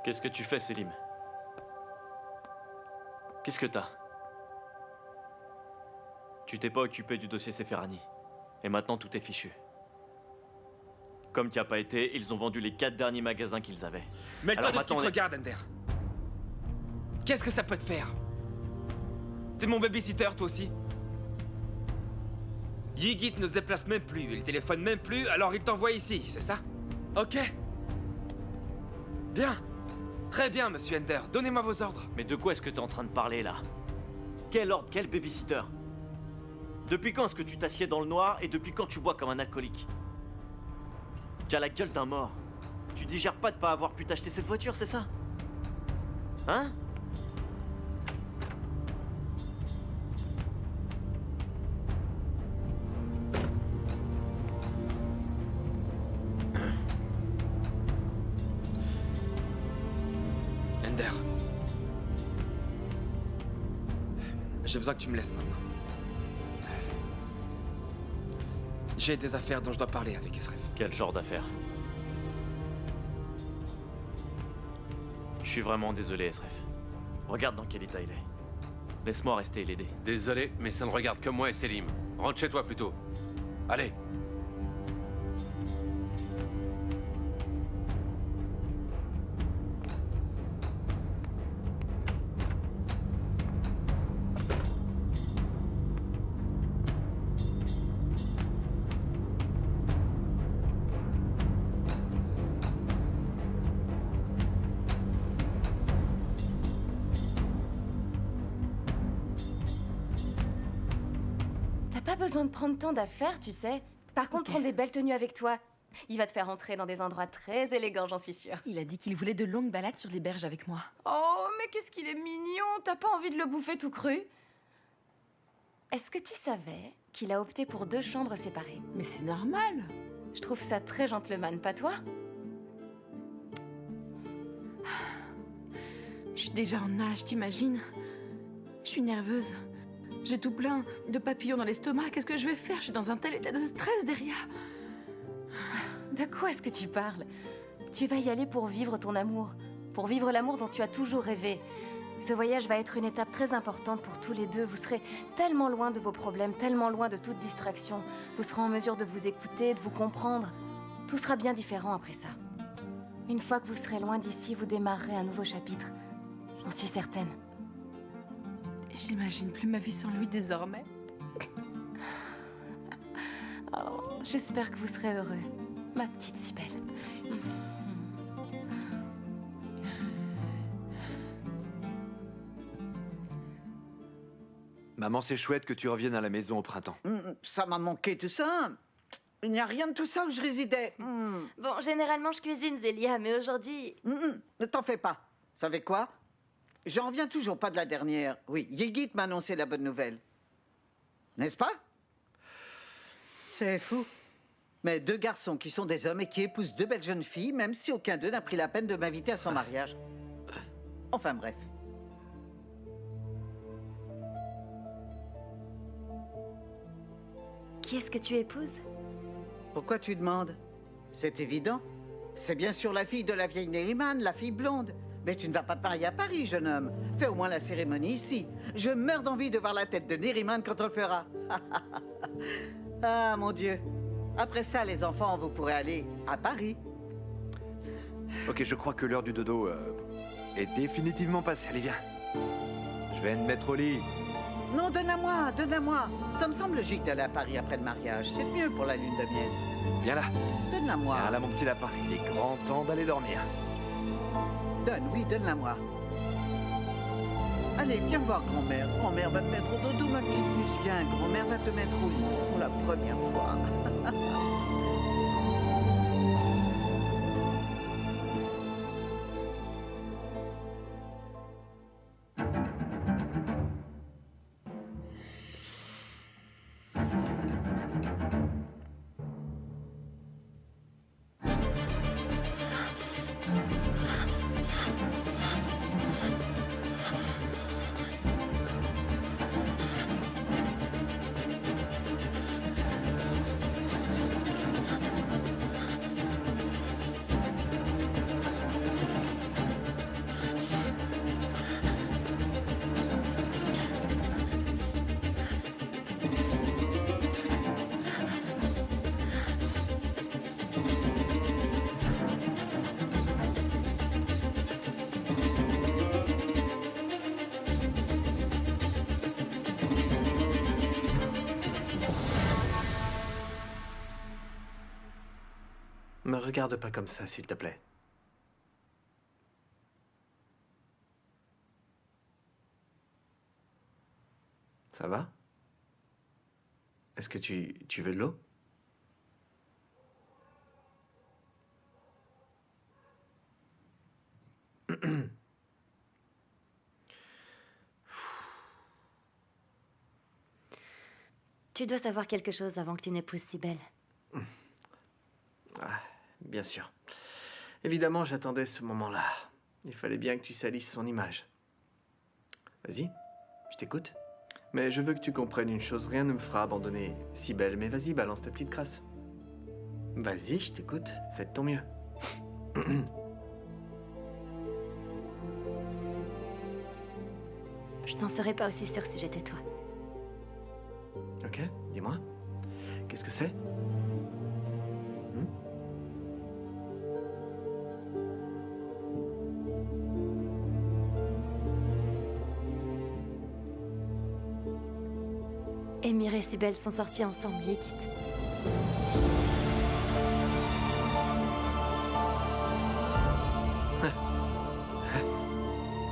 Qu'est-ce que tu fais, Selim? Qu'est-ce que t'as? Tu t'es pas occupé du dossier Seferani. Et maintenant, tout est fichu. Comme t'y as pas été, ils ont vendu les 4 derniers magasins qu'ils avaient. Mêle-toi Alors de ce qui te maintenant, regarde, Ender. Qu'est-ce que ça peut te faire? T'es mon babysitter, toi aussi? Yigit ne se déplace même plus, il téléphone même plus, alors il t'envoie ici, c'est ça? Ok. Bien. Très bien, monsieur Ender. Donnez-moi vos ordres. Mais de quoi est-ce que t'es en train de parler, là? Quel ordre? Quel babysitter? Depuis quand est-ce que tu t'assieds dans le noir et depuis quand tu bois comme un alcoolique? Tu as la gueule d'un mort. Tu digères pas de pas avoir pu t'acheter cette voiture, c'est ça? Hein? Ender. J'ai besoin que tu me laisses maintenant. J'ai des affaires dont je dois parler avec Esref. Quel genre d'affaire? Je suis vraiment désolé, Esref. Regarde dans quel état il est. Laisse-moi rester et l'aider. Désolé, mais ça ne regarde que moi et Selim. Rentre chez toi plutôt. Allez. T'as pas besoin de prendre tant d'affaires, tu sais. Par contre, prends des belles tenues avec toi. Il va te faire entrer dans des endroits très élégants, j'en suis sûre. Il a dit qu'il voulait de longues balades sur les berges avec moi. Oh, mais qu'est-ce qu'il est mignon. T'as pas envie de le bouffer tout cru? Est-ce que tu savais qu'il a opté pour 2 chambres séparées? Mais c'est normal. Je trouve ça très gentleman, pas toi? Je suis déjà en nage, t'imagines? Je suis nerveuse. J'ai tout plein de papillons dans l'estomac. Qu'est-ce que je vais faire? Je suis dans un tel état de stress derrière. De quoi est-ce que tu parles? Tu vas y aller pour vivre ton amour. Pour vivre l'amour dont tu as toujours rêvé. Ce voyage va être une étape très importante pour tous les deux. Vous serez tellement loin de vos problèmes, tellement loin de toute distraction. Vous serez en mesure de vous écouter, de vous comprendre. Tout sera bien différent après ça. Une fois que vous serez loin d'ici, vous démarrerez un nouveau chapitre. J'en suis certaine. J'imagine plus ma vie sans lui désormais. Oh, j'espère que vous serez heureux, ma petite Cybèle. Maman, c'est chouette que tu reviennes à la maison au printemps. Ça m'a manqué tout ça. Il n'y a rien de tout ça où je résidais. Bon, généralement, je cuisine, Zélia, mais aujourd'hui... Ne t'en fais pas. Savez quoi? J'en reviens toujours pas de la dernière. Oui, Yigit m'a annoncé la bonne nouvelle. N'est-ce pas? C'est fou. Mais 2 garçons qui sont des hommes et qui épousent 2 belles jeunes filles, même si aucun d'eux n'a pris la peine de m'inviter à son mariage. Enfin bref. Qui est-ce que tu épouses? Pourquoi tu demandes? C'est évident. C'est bien sûr la fille de la vieille Neriman, la fille blonde. Mais tu ne vas pas te marier à Paris, jeune homme. Fais au moins la cérémonie ici. Je meurs d'envie de voir la tête de Neriman quand on le fera. Ah, mon Dieu. Après ça, les enfants, vous pourrez aller à Paris. Ok, je crois que l'heure du dodo est définitivement passée. Allez, viens. Je vais me mettre au lit. Non, donne-la-moi, donne-la-moi. Ça me semble logique d'aller à Paris après le mariage. C'est mieux pour la lune de miel. Viens là. Donne-la-moi. Viens là, mon petit lapin. Il est grand temps d'aller dormir. Donne, oui, donne-la-moi. Allez, viens voir grand-mère. Grand-mère va te mettre au dodo, ma petite puce. Viens, grand-mère va te mettre au lit pour la première fois. Me regarde pas comme ça, s'il te plaît. Ça va? Est-ce que tu veux de l'eau? Tu dois savoir quelque chose avant que tu n'épouses Cybèle. Ah, bien sûr. Évidemment, j'attendais ce moment-là. Il fallait bien que tu salisses son image. Vas-y, je t'écoute. Mais je veux que tu comprennes une chose, rien ne me fera abandonner Cybèle, mais vas-y, balance ta petite crasse. Vas-y, je t'écoute, fais de ton mieux. Je n'en serais pas aussi sûre si j'étais toi. Ok, dis-moi. Qu'est-ce que c'est? Émir et Cybèle sont sortis ensemble, Ygit.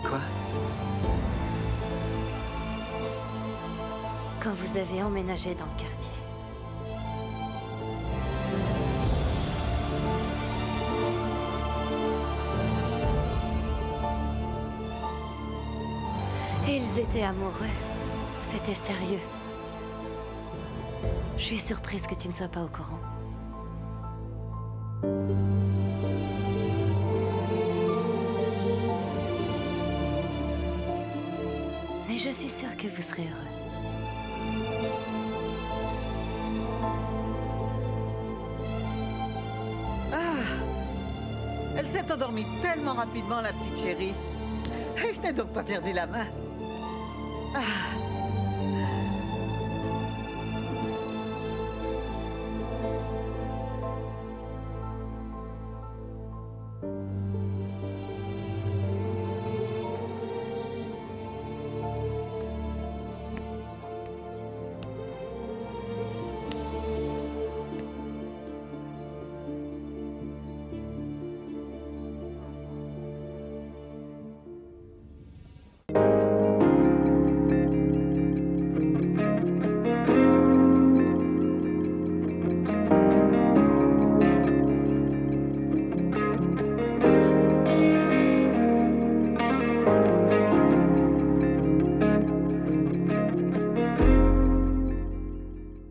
Quoi? Quand vous avez emménagé dans le quartier. Et ils étaient amoureux. C'était sérieux. Je suis surprise que tu ne sois pas au courant. Mais je suis sûre que vous serez heureux. Elle s'est endormie tellement rapidement, la petite chérie. Et je n'ai donc pas perdu la main. Ah.